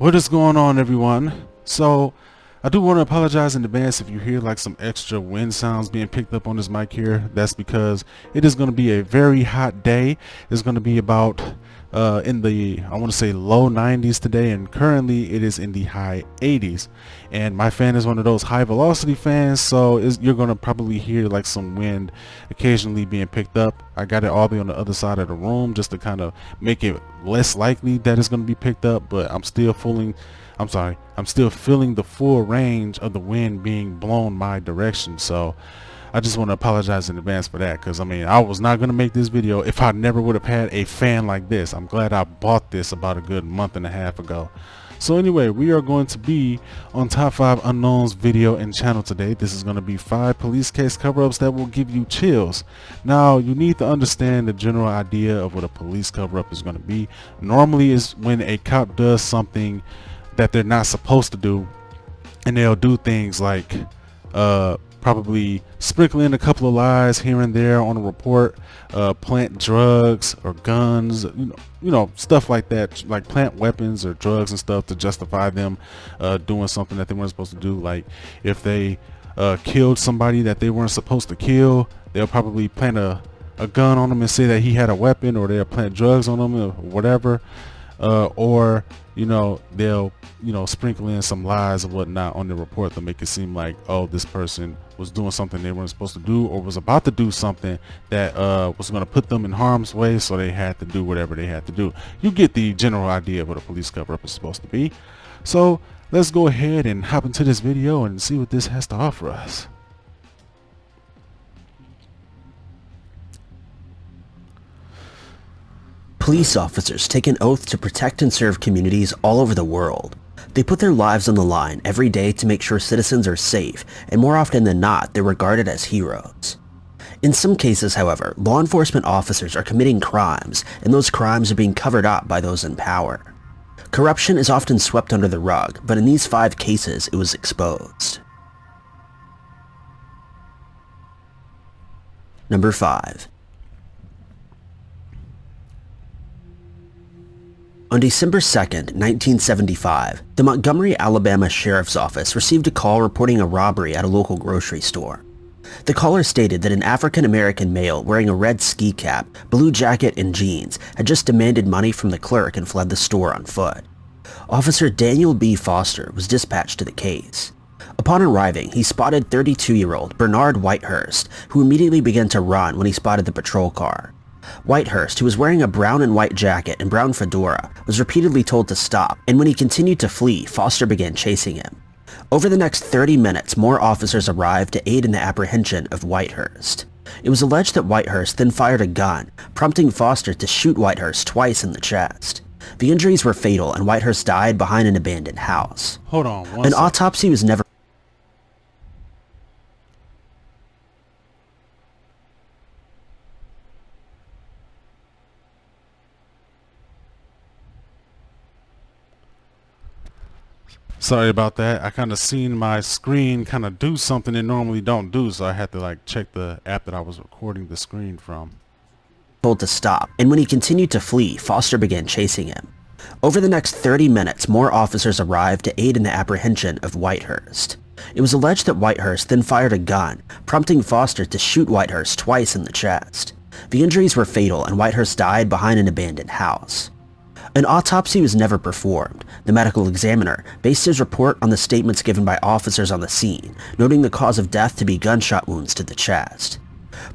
What is going on, everyone? So I do want to apologize in advance if you hear like some extra wind sounds being picked up on this mic here. That's because it is going to be a very hot day. It's going to be about in the, I want to say, low 90s today, and currently it is in the high 80s. And my fan is one of those high velocity fans, so you're going to probably hear like some wind occasionally being picked up. I got it all the way on the other side of the room just to kind of make it less likely that it's going to be picked up, but I'm still feeling the full range of the wind being blown my direction. So I just want to apologize in advance for that, because I mean, I was not going to make this video if I never would have had a fan like this. I'm glad I bought this about a good month and a half ago. So anyway, we are going to be on Top 5 Unknowns video and channel today. This is going to be 5 police case cover-ups that will give you chills. Now, you need to understand the general idea of what a police cover-up is going to be. Normally is when a cop does something that they're not supposed to do, and they'll do things like probably sprinkle in a couple of lies here and there on a report, plant drugs or guns, you know, stuff like that, like plant weapons or drugs and stuff to justify them doing something that they weren't supposed to do. Like if they killed somebody that they weren't supposed to kill, they'll probably plant a gun on them and say that he had a weapon, or they'll plant drugs on them or whatever. Or they'll sprinkle in some lies or whatnot on the report to make it seem like, oh, this person was doing something they weren't supposed to do, or was about to do something that was going to put them in harm's way, so they had to do whatever they had to do. You get the general idea of what a police cover-up is supposed to be. So let's go ahead and hop into this video and see what this has to offer us. Police officers take an oath to protect and serve communities all over the world. They put their lives on the line every day to make sure citizens are safe, and more often than not, they're regarded as heroes. In some cases, however, law enforcement officers are committing crimes, and those crimes are being covered up by those in power. Corruption is often swept under the rug, but in these 5 cases, it was exposed. Number 5. On December 2nd, 1975, the Montgomery, Alabama Sheriff's Office received a call reporting a robbery at a local grocery store. The caller stated that an African-American male wearing a red ski cap, blue jacket, and jeans had just demanded money from the clerk and fled the store on foot. Officer Daniel B. Foster was dispatched to the case. Upon arriving, he spotted 32-year-old Bernard Whitehurst, who immediately began to run when he spotted the patrol car. Whitehurst, who was wearing a brown and white jacket and brown fedora, was repeatedly told to stop, and when he continued to flee, Foster began chasing him. Over the next 30 minutes, more officers arrived to aid in the apprehension of Whitehurst. It was alleged that Whitehurst then fired a gun, prompting Foster to shoot Whitehurst twice in the chest. The injuries were fatal, and Whitehurst died behind an abandoned house. Hold on one An second. autopsy was never... Sorry about that. I kind of seen my screen kind of do something it normally don't do, so I had to like check the app that I was recording the screen from. Told to stop, and when he continued to flee, Foster began chasing him. Over the next 30 minutes, more officers arrived to aid in the apprehension of Whitehurst. It was alleged that Whitehurst then fired a gun, prompting Foster to shoot Whitehurst twice in the chest. The injuries were fatal, and Whitehurst died behind an abandoned house. An autopsy was never performed. The medical examiner based his report on the statements given by officers on the scene, noting the cause of death to be gunshot wounds to the chest.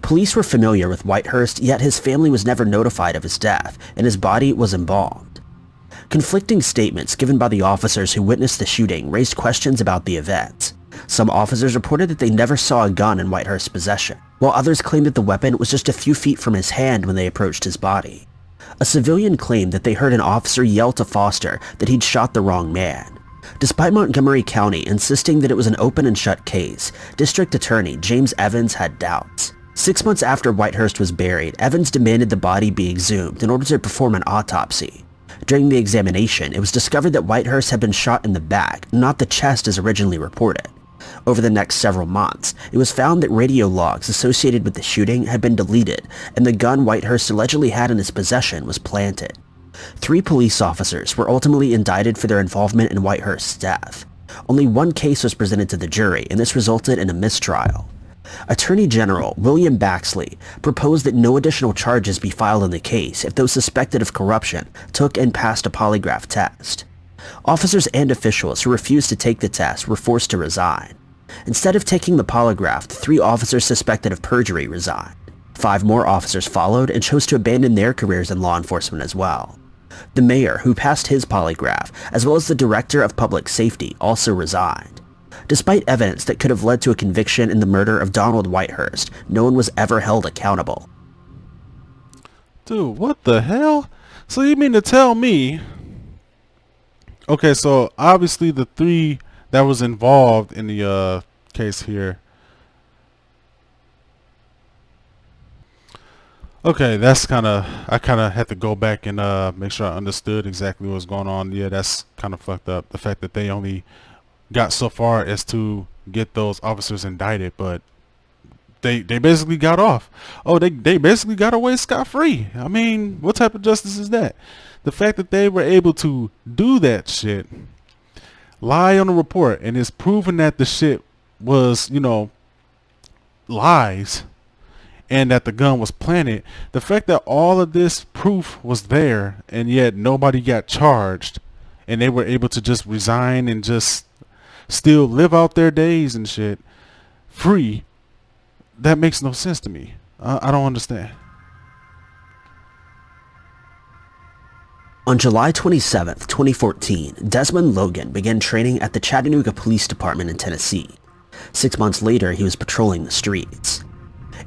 Police were familiar with Whitehurst, yet his family was never notified of his death, and his body was embalmed. Conflicting statements given by the officers who witnessed the shooting raised questions about the event. Some officers reported that they never saw a gun in Whitehurst's possession, while others claimed that the weapon was just a few feet from his hand when they approached his body. A civilian claimed that they heard an officer yell to Foster that he'd shot the wrong man. Despite Montgomery County insisting that it was an open and shut case, District Attorney James Evans had doubts. 6 months after Whitehurst was buried, Evans demanded the body be exhumed in order to perform an autopsy. During the examination, it was discovered that Whitehurst had been shot in the back, not the chest as originally reported. Over the next several months, it was found that radio logs associated with the shooting had been deleted, and the gun Whitehurst allegedly had in his possession was planted. 3 police officers were ultimately indicted for their involvement in Whitehurst's death. Only one case was presented to the jury, and this resulted in a mistrial. Attorney General William Baxley proposed that no additional charges be filed in the case if those suspected of corruption took and passed a polygraph test. Officers and officials who refused to take the test were forced to resign. Instead of taking the polygraph, the 3 officers suspected of perjury resigned. 5 more officers followed and chose to abandon their careers in law enforcement as well. The mayor, who passed his polygraph, as well as the director of public safety, also resigned. Despite evidence that could have led to a conviction in the murder of Donald Whitehurst, no one was ever held accountable. Dude, what the hell? So you mean to tell me... Okay, so obviously the 3 that was involved in the case here. Okay, that's I kind of had to go back and make sure I understood exactly what was going on. Yeah, that's kind of fucked up. The fact that they only got so far as to get those officers indicted, but they basically got off. Oh, they basically got away scot-free. I mean, what type of justice is that? The fact that they were able to do that shit, lie on the report, and it's proven that the shit was, you know, lies, and that the gun was planted. The fact that all of this proof was there, and yet nobody got charged, and they were able to just resign and just still live out their days and shit free, that makes no sense to me. I don't understand. On July 27, 2014, Desmond Logan began training at the Chattanooga Police Department in Tennessee. 6 months later, he was patrolling the streets.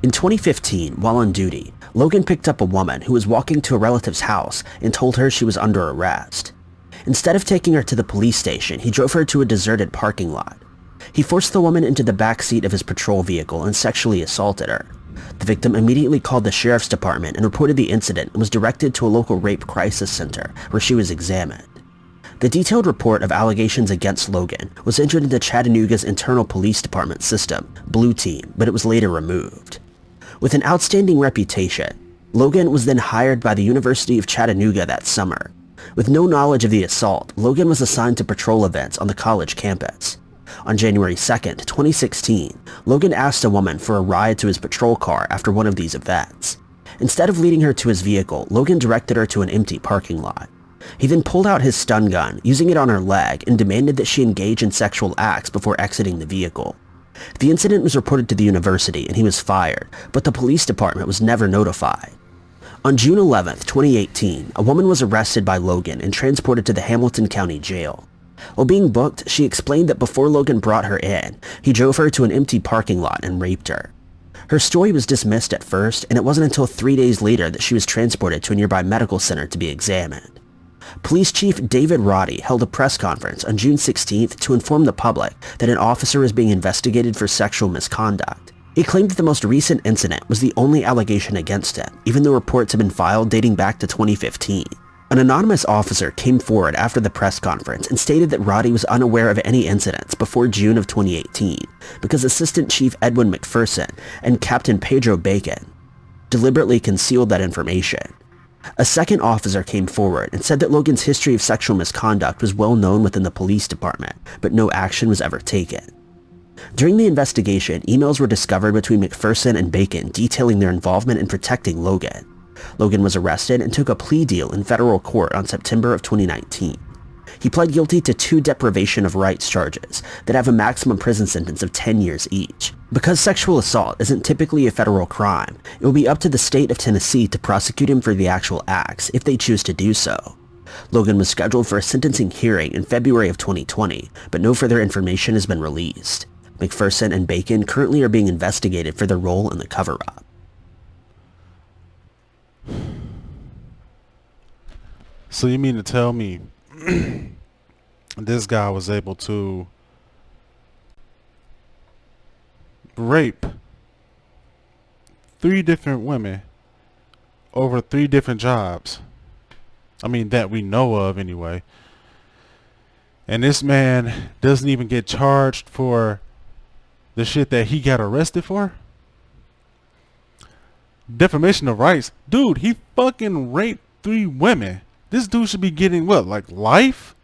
In 2015, while on duty, Logan picked up a woman who was walking to a relative's house and told her she was under arrest. Instead of taking her to the police station, he drove her to a deserted parking lot. He forced the woman into the back seat of his patrol vehicle and sexually assaulted her. The victim immediately called the sheriff's department and reported the incident and was directed to a local rape crisis center where she was examined. The detailed report of allegations against Logan was entered into Chattanooga's internal police department system, Blue Team, but it was later removed. With an outstanding reputation, Logan was then hired by the University of Chattanooga that summer. With no knowledge of the assault, Logan was assigned to patrol events on the college campus. On January 2nd, 2016, Logan asked a woman for a ride to his patrol car after one of these events. Instead of leading her to his vehicle, Logan directed her to an empty parking lot. He then pulled out his stun gun, using it on her leg, and demanded that she engage in sexual acts before exiting the vehicle. The incident was reported to the university and he was fired, but the police department was never notified. On June 11, 2018, a woman was arrested by Logan and transported to the Hamilton County Jail. While being booked, she explained that before Logan brought her in, he drove her to an empty parking lot and raped her. Her story was dismissed at first, and it wasn't until 3 days later that she was transported to a nearby medical center to be examined. Police Chief David Roddy held a press conference on June 16th to inform the public that an officer is being investigated for sexual misconduct. He claimed that the most recent incident was the only allegation against him, even though reports had been filed dating back to 2015. An anonymous officer came forward after the press conference and stated that Roddy was unaware of any incidents before June of 2018 because Assistant Chief Edwin McPherson and Captain Pedro Bacon deliberately concealed that information. A second officer came forward and said that Logan's history of sexual misconduct was well known within the police department, but no action was ever taken. During the investigation, emails were discovered between McPherson and Bacon detailing their involvement in protecting Logan. Logan was arrested and took a plea deal in federal court on September of 2019. He pled guilty to 2 deprivation of rights charges that have a maximum prison sentence of 10 years each. Because sexual assault isn't typically a federal crime, it will be up to the state of Tennessee to prosecute him for the actual acts if they choose to do so. Logan was scheduled for a sentencing hearing in February of 2020, but no further information has been released. McPherson and Bacon currently are being investigated for their role in the cover-up. So you mean to tell me this guy was able to rape 3 different women over 3 different jobs? I mean, that we know of anyway. And this man doesn't even get charged for the shit that he got arrested for? Defamation of rights. Dude, he fucking raped 3 women. This dude should be getting what, like life?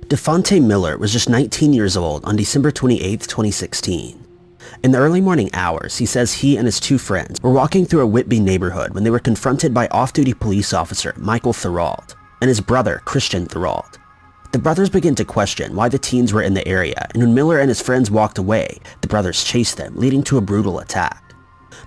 Devontae Miller was just 19 years old on December 28, 2016. In the early morning hours, he says he and his two friends were walking through a Whitby neighborhood when they were confronted by off-duty police officer Michael Thorold and his brother Christian Thorold. The brothers began to question why the teens were in the area, and when Miller and his friends walked away, the brothers chased them, leading to a brutal attack.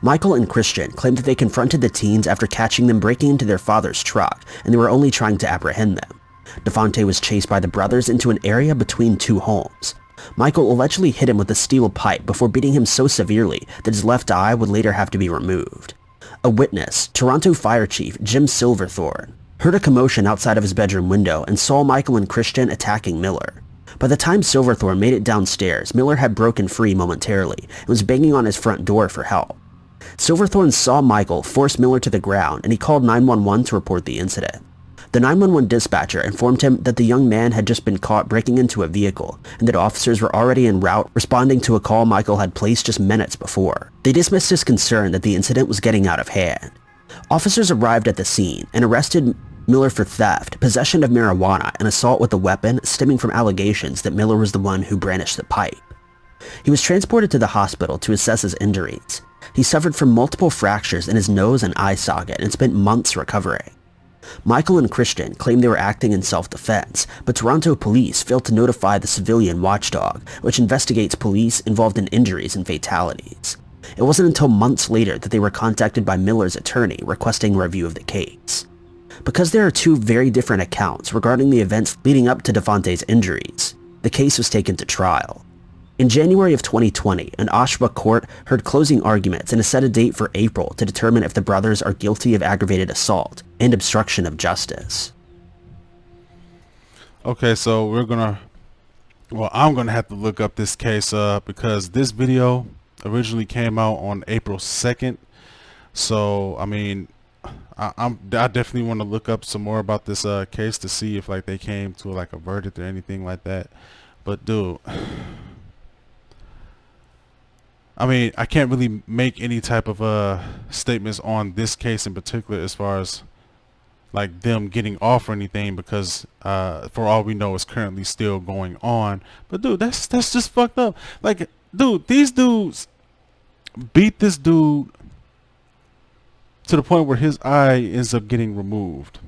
Michael and Christian claimed that they confronted the teens after catching them breaking into their father's truck, and they were only trying to apprehend them. Devontae was chased by the brothers into an area between two homes. Michael allegedly hit him with a steel pipe before beating him so severely that his left eye would later have to be removed. A witness, Toronto Fire Chief Jim Silverthorne, heard a commotion outside of his bedroom window and saw Michael and Christian attacking Miller. By the time Silverthorne made it downstairs, Miller had broken free momentarily and was banging on his front door for help. Silverthorne saw Michael force Miller to the ground, and he called 911 to report the incident. The 911 dispatcher informed him that the young man had just been caught breaking into a vehicle and that officers were already en route responding to a call Michael had placed just minutes before. They dismissed his concern that the incident was getting out of hand. Officers arrived at the scene and arrested Miller for theft, possession of marijuana, and assault with a weapon stemming from allegations that Miller was the one who brandished the pipe. He was transported to the hospital to assess his injuries. He suffered from multiple fractures in his nose and eye socket and spent months recovering. Michael and Christian claimed they were acting in self-defense, but Toronto police failed to notify the civilian watchdog, which investigates police involved in injuries and fatalities. It wasn't until months later that they were contacted by Miller's attorney requesting a review of the case. Because there are two very different accounts regarding the events leading up to Devontae's injuries, the case was taken to trial. In January of 2020, an Oshawa court heard closing arguments and has set a date for April to determine if the brothers are guilty of aggravated assault and obstruction of justice. Okay, so I'm gonna have to look up this case because this video originally came out on April 2nd. So I mean, I definitely want to look up some more about this case to see if like they came to like a verdict or anything like that. But dude, I mean, I can't really make any type of statements on this case in particular as far as like them getting off or anything, because for all we know it's currently still going on. But dude, that's just fucked up. Like, dude, these dudes beat this dude to the point where his eye ends up getting removed,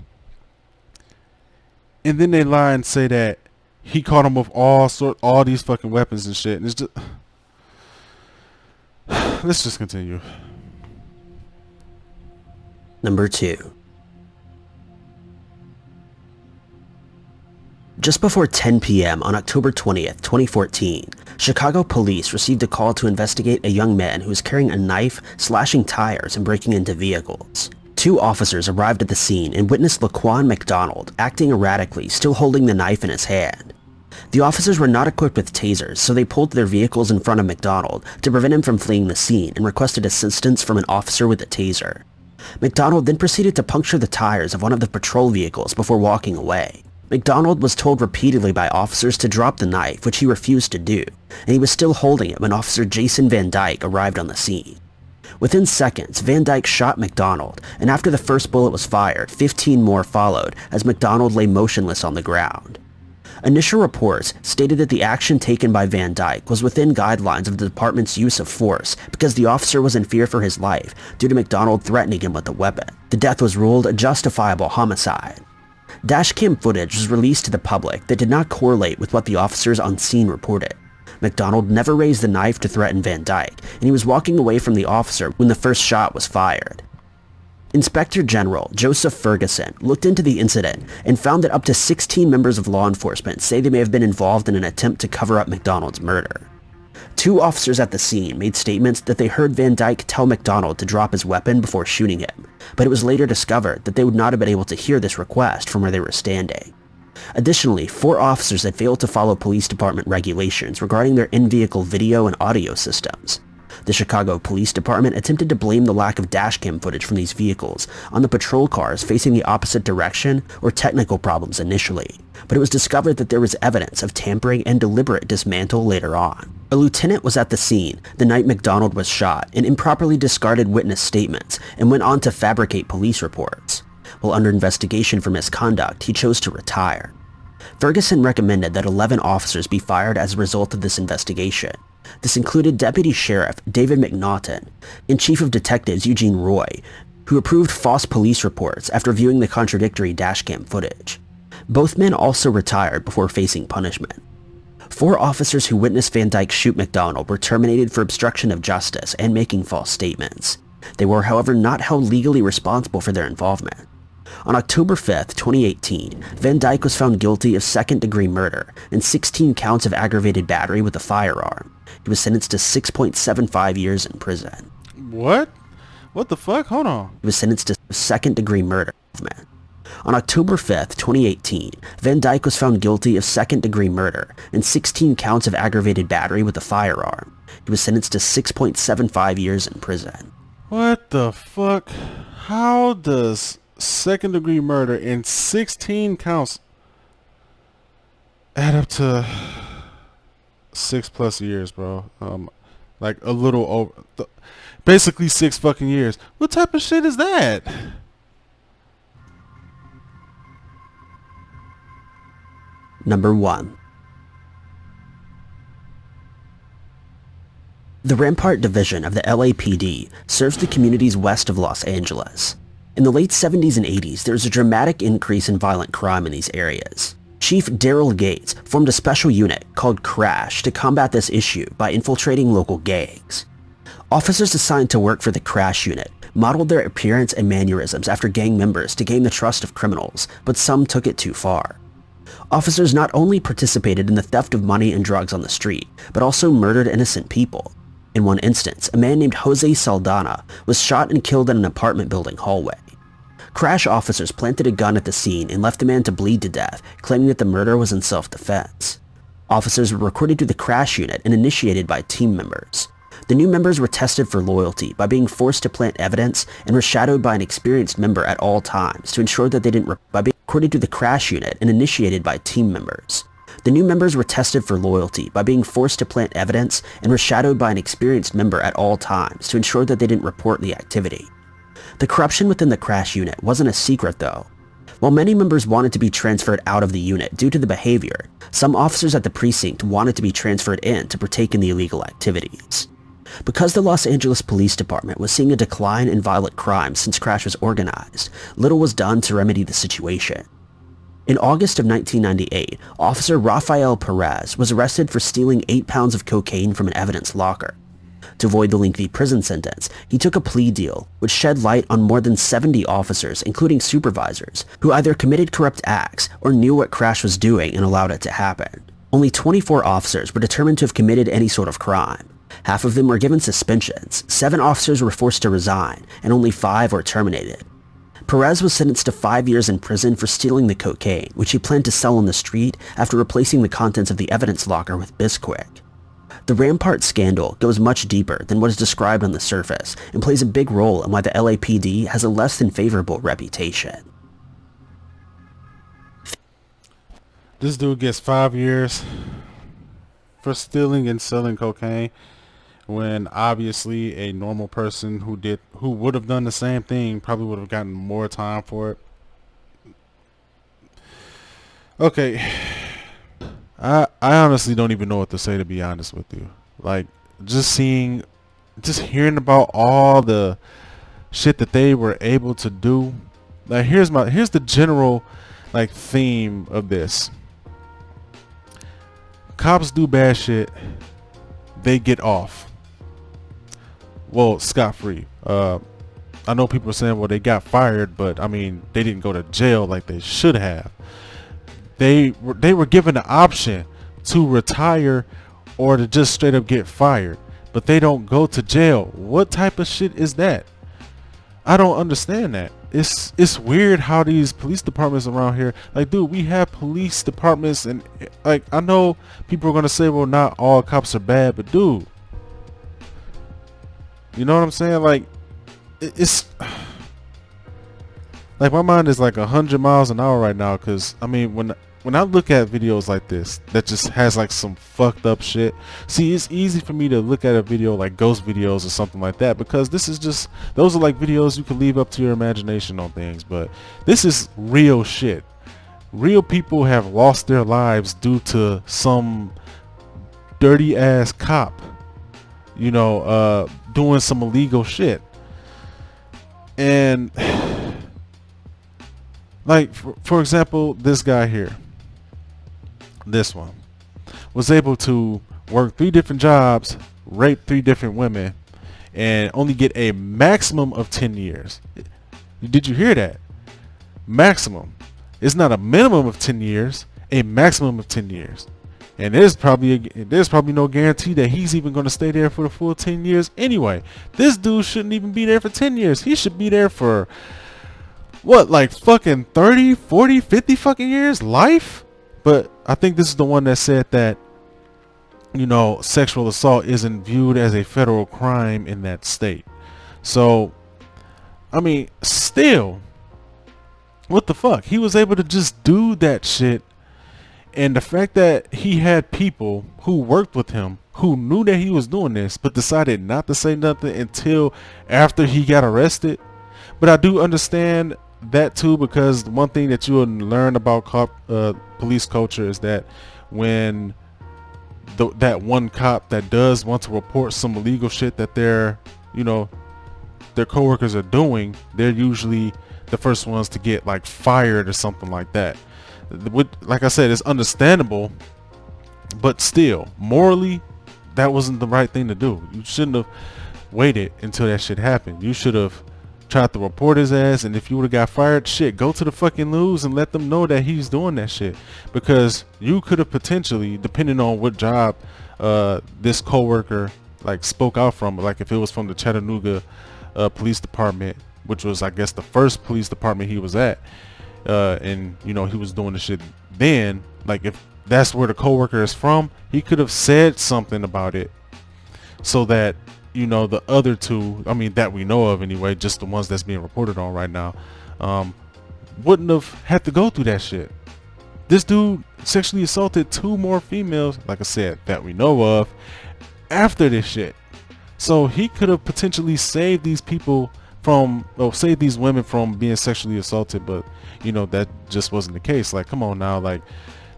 and then they lie and say that he caught him with all these fucking weapons and shit, and it's just let's just continue. Number 2. Just before 10 p.m. on October 20th, 2014, Chicago police received a call to investigate a young man who was carrying a knife, slashing tires, and breaking into vehicles. 2 officers arrived at the scene and witnessed Laquan McDonald acting erratically, still holding the knife in his hand. The officers were not equipped with tasers, so they pulled their vehicles in front of McDonald to prevent him from fleeing the scene and requested assistance from an officer with a taser. McDonald then proceeded to puncture the tires of one of the patrol vehicles before walking away. McDonald was told repeatedly by officers to drop the knife, which he refused to do, and he was still holding it when Officer Jason Van Dyke arrived on the scene. Within seconds, Van Dyke shot McDonald, and after the first bullet was fired, 15 more followed as McDonald lay motionless on the ground. Initial reports stated that the action taken by Van Dyke was within guidelines of the department's use of force because the officer was in fear for his life due to McDonald threatening him with a weapon. The death was ruled a justifiable homicide. Dashcam footage was released to the public that did not correlate with what the officers on scene reported. McDonald never raised the knife to threaten Van Dyke, and he was walking away from the officer when the first shot was fired. Inspector General Joseph Ferguson looked into the incident and found that up to 16 members of law enforcement say they may have been involved in an attempt to cover up McDonald's murder. 2 officers at the scene made statements that they heard Van Dyke tell McDonald to drop his weapon before shooting him, but it was later discovered that they would not have been able to hear this request from where they were standing. Additionally, 4 officers had failed to follow police department regulations regarding their in-vehicle video and audio systems. The Chicago Police Department attempted to blame the lack of dashcam footage from these vehicles on the patrol cars facing the opposite direction or technical problems initially, but it was discovered that there was evidence of tampering and deliberate dismantle later on. A lieutenant was at the scene the night McDonald was shot and improperly discarded witness statements and went on to fabricate police reports. While under investigation for misconduct, he chose to retire. Ferguson recommended that 11 officers be fired as a result of this investigation. This included Deputy Sheriff David McNaughton and Chief of Detectives Eugene Roy, who approved false police reports after viewing the contradictory dashcam footage. Both men also retired before facing punishment. 4 officers who witnessed Van Dyke shoot McDonald were terminated for obstruction of justice and making false statements. They were, however, not held legally responsible for their involvement. On October 5, 2018, Van Dyke was found guilty of second-degree murder and 16 counts of aggravated battery with a firearm. He was sentenced to 6.75 years in prison. What? What the fuck? Hold on. He was sentenced to second-degree murder. On October 5, 2018, Van Dyke was found guilty of second-degree murder and 16 counts of aggravated battery with a firearm. He was sentenced to 6.75 years in prison. What the fuck? How does second-degree murder and 16 counts add up to 6+ years, bro? Like a little over, basically 6 fucking years. What type of shit is that? Number 1. The Rampart Division of the LAPD serves the communities west of Los Angeles. In the late 70s and 80s, there was a dramatic increase in violent crime in these areas. Chief Daryl Gates formed a special unit called Crash to combat this issue by infiltrating local gangs. Officers assigned to work for the Crash unit modeled their appearance and mannerisms after gang members to gain the trust of criminals, but some took it too far. Officers not only participated in the theft of money and drugs on the street, but also murdered innocent people. In one instance, a man named Jose Saldana was shot and killed in an apartment building hallway. Crash officers planted a gun at the scene and left the man to bleed to death, claiming that the murder was in self-defense. Officers were recruited to the Crash unit and initiated by team members. The new members were tested for loyalty by being forced to plant evidence and were shadowed by an experienced member at all times to ensure that they didn't by being recruited to the Crash unit and initiated by team members. The new members were tested for loyalty by being forced to plant evidence and were shadowed by an experienced member at all times to ensure that they didn't report the activity. The corruption within the Crash unit wasn't a secret though. While many members wanted to be transferred out of the unit due to the behavior, some officers at the precinct wanted to be transferred in to partake in the illegal activities. Because the Los Angeles Police Department was seeing a decline in violent crime since Crash was organized, little was done to remedy the situation. In August of 1998, Officer Rafael Perez was arrested for stealing 8 pounds of cocaine from an evidence locker. To avoid the lengthy prison sentence, he took a plea deal, which shed light on more than 70 officers, including supervisors, who either committed corrupt acts or knew what Crash was doing and allowed it to happen. Only 24 officers were determined to have committed any sort of crime. Half of them were given suspensions, 7 officers were forced to resign, and only 5 were terminated. Perez was sentenced to 5 years in prison for stealing the cocaine, which he planned to sell on the street after replacing the contents of the evidence locker with Bisquick. The Rampart scandal goes much deeper than what is described on the surface and plays a big role in why the LAPD has a less than favorable reputation. This dude gets 5 years for stealing and selling cocaine, when obviously a normal person who would have done the same thing probably would have gotten more time for it. Okay, I honestly don't even know what to say, to be honest with you. Like, just hearing about all the shit that they were able to do. Like, here's the general like theme of this. Cops do bad shit, they get off. Well, scot-free. I know people are saying, well, they got fired, but I mean, they didn't go to jail like they should have. They were given the option to retire or to just straight up get fired, but they don't go to jail. What type of shit is that? I don't understand that. It's weird how these police departments around here, like, dude, we have police departments, and like, I know people are gonna say, well, not all cops are bad, but dude, you know what I'm saying? Like, it's Like my mind is like 100 miles an hour right now, because I mean when I look at videos like this that just has like some fucked up shit, see, it's easy for me to look at a video like ghost videos or something like that, because this is just, those are like videos you can leave up to your imagination on things. But this is real shit. Real people have lost their lives due to some dirty ass cop, you know, doing some illegal shit. And like for example, this guy here, this one was able to work 3 different jobs, rape 3 different women, and only get a maximum of 10 years. Did you hear that? Maximum. It's not a minimum of 10 years, a maximum of 10 years. And there's probably no guarantee that he's even going to stay there for the full 10 years anyway. This dude shouldn't even be there for 10 years. He should be there for what, like fucking 30, 40, 50 fucking years? Life? But I think this is the one that said that, you know, sexual assault isn't viewed as a federal crime in that state. So, I mean, still, what the fuck? He was able to just do that shit. And the fact that he had people who worked with him who knew that he was doing this, but decided not to say nothing until after he got arrested. But I do understand that too, because one thing that you will learn about police culture is that when that one cop that does want to report some illegal shit that their coworkers are doing, they're usually the first ones to get like fired or something like that. Like I said, it's understandable, but still, morally, that wasn't the right thing to do. You shouldn't have waited until that shit happened. You should have tried to report his ass, and if you would have got fired, shit, go to the fucking news and let them know that he's doing that shit. Because you could have potentially, depending on what job this coworker like spoke out from, like if it was from the Chattanooga police department, which was, I guess, the first police department he was at, and you know, he was doing the shit then, like if that's where the coworker is from, he could have said something about it so that, you know, the other 2, I mean, that we know of anyway, just the ones that's being reported on right now, wouldn't have had to go through that shit. This dude sexually assaulted 2 more females, like I said, that we know of, after this shit. So he could have potentially saved these people from, well, save these women from being sexually assaulted, but you know, that just wasn't the case. Like, come on now, like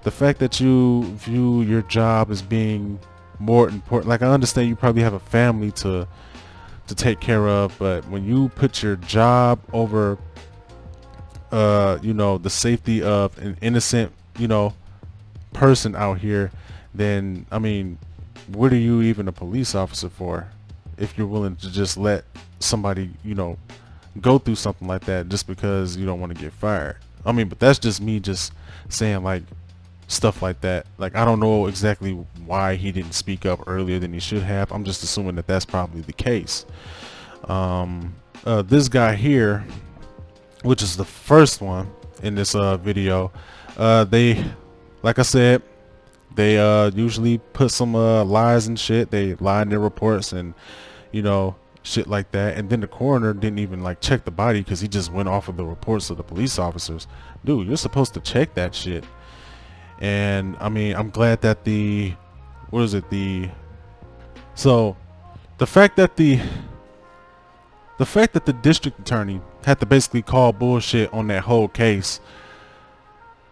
the fact that you view your job as being more important, like I understand you probably have a family to take care of, but when you put your job over you know, the safety of an innocent, you know, person out here, then I mean, what are you even a police officer for if you're willing to just let somebody, you know, go through something like that just because you don't want to get fired? I mean, but that's just me just saying like stuff like that. Like, I don't know exactly why he didn't speak up earlier than he should have. I'm just assuming that that's probably the case. This guy here, which is the first one in this video, they, like I said, they usually put some lies and shit. They lie in their reports and, you know, shit like that. And then the coroner didn't even like check the body because he just went off of the reports of the police officers. Dude, you're supposed to check that shit. And I mean, I'm glad that the fact that the district attorney had to basically call bullshit on that whole case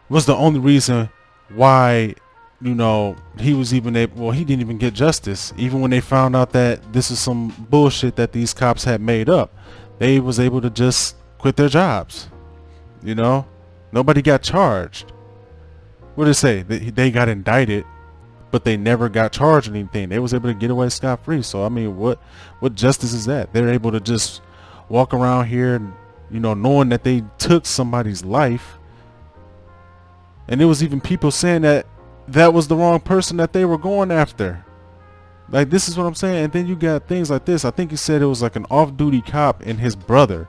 was the only reason why, you know, he was even able, well, he didn't even get justice. Even when they found out that this is some bullshit that these cops had made up, they was able to just quit their jobs. You know, nobody got charged. What did it say? They got indicted, but they never got charged or anything. They was able to get away scot-free. So I mean, what justice is that? They're able to just walk around here, and, you know, knowing that they took somebody's life. And there was even people saying that that was the wrong person that they were going after. Like, this is what I'm saying. And then you got things like this. I think he said it was like an off-duty cop and his brother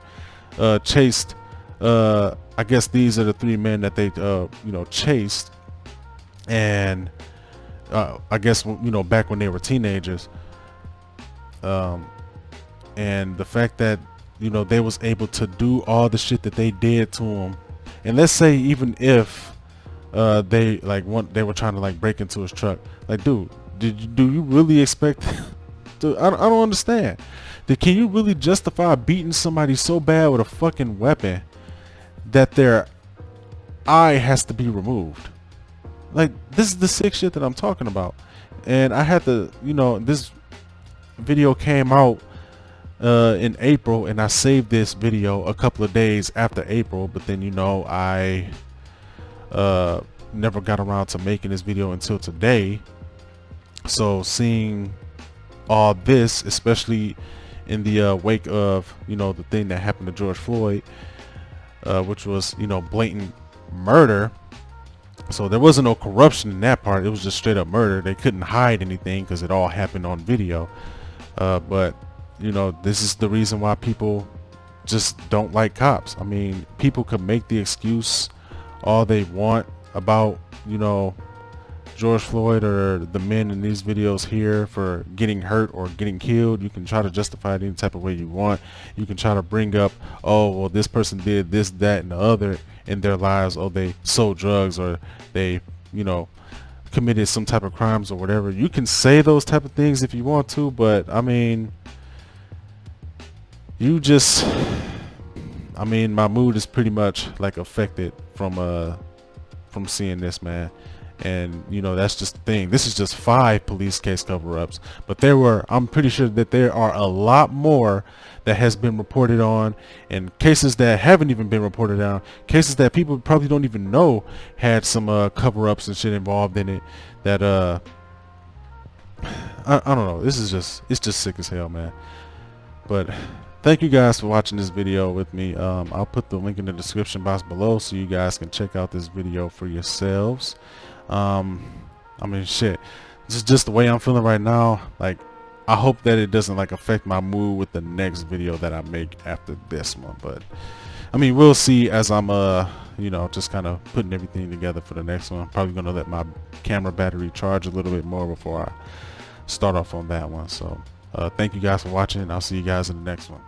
chased, I guess these are the 3 men that they you know, chased. And I guess, you know, back when they were teenagers, and the fact that you know, they was able to do all the shit that they did to him. And let's say even if they they were trying to like break into his truck, like, dude, do you really expect dude, I don't understand. Can you really justify beating somebody so bad with a fucking weapon that their eye has to be removed? Like, this is the sick shit that I'm talking about. And I had to, you know, this video came out in April, and I saved this video a couple of days after April, but then, you know, I never got around to making this video until today. So seeing all this, especially in the wake of, you know, the thing that happened to George Floyd, which was, you know, blatant murder. So there wasn't no corruption in that part. It was just straight up murder. They couldn't hide anything because it all happened on video. But, you know, this is the reason why people just don't like cops. I mean, people could make the excuse all they want about, you know, George Floyd or the men in these videos here for getting hurt or getting killed. You can try to justify it any type of way you want. You can try to bring up, oh, well, this person did this, that, and the other in their lives. Oh, they sold drugs, or they, you know, committed some type of crimes or whatever. You can say those type of things if you want to, but I mean, you just, I mean, my mood is pretty much like affected from seeing this, man. And, you know, that's just the thing. This is just 5 police case cover-ups, but I'm pretty sure that there are a lot more that has been reported on, and cases that haven't even been reported on, cases that people probably don't even know had some cover-ups and shit involved in it, that I don't know. It's just sick as hell, man. But thank you guys for watching this video with me. I'll put the link in the description box below so you guys can check out this video for yourselves. I mean, shit, this is just the way I'm feeling right now. Like, I hope that it doesn't like affect my mood with the next video that I make after this one. But I mean, we'll see as I'm you know, just kind of putting everything together for the next one. I'm probably gonna let my camera battery charge a little bit more before I start off on that one. So thank you guys for watching. I'll see you guys in the next one.